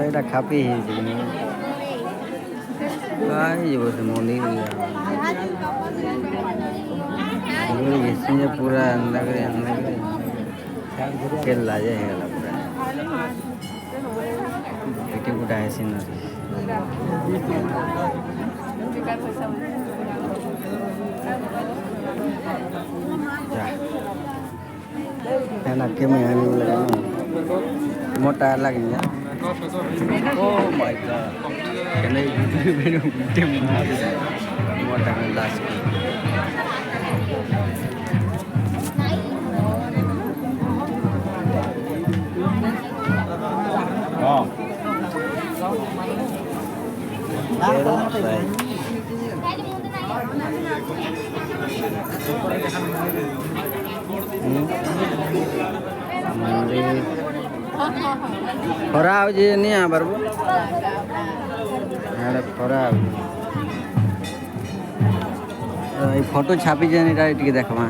এটা খাপি হয়েছে বসে মন্দির गए पूरा अंदर खेल ला जाएगा पूरा बेटी बुढ़ा है सीनरी है ना के में आने लगा मोटा लगेगा ओह माय गॉड मोटा में लास्ट ଖରା ହଉଛି ନି ଆବାରବୁ ଖରା ହଉଛି ଏଇ ଫଟୋ ଛାପିଛେ ଏଇଟା ଟିକେ ଦେଖମା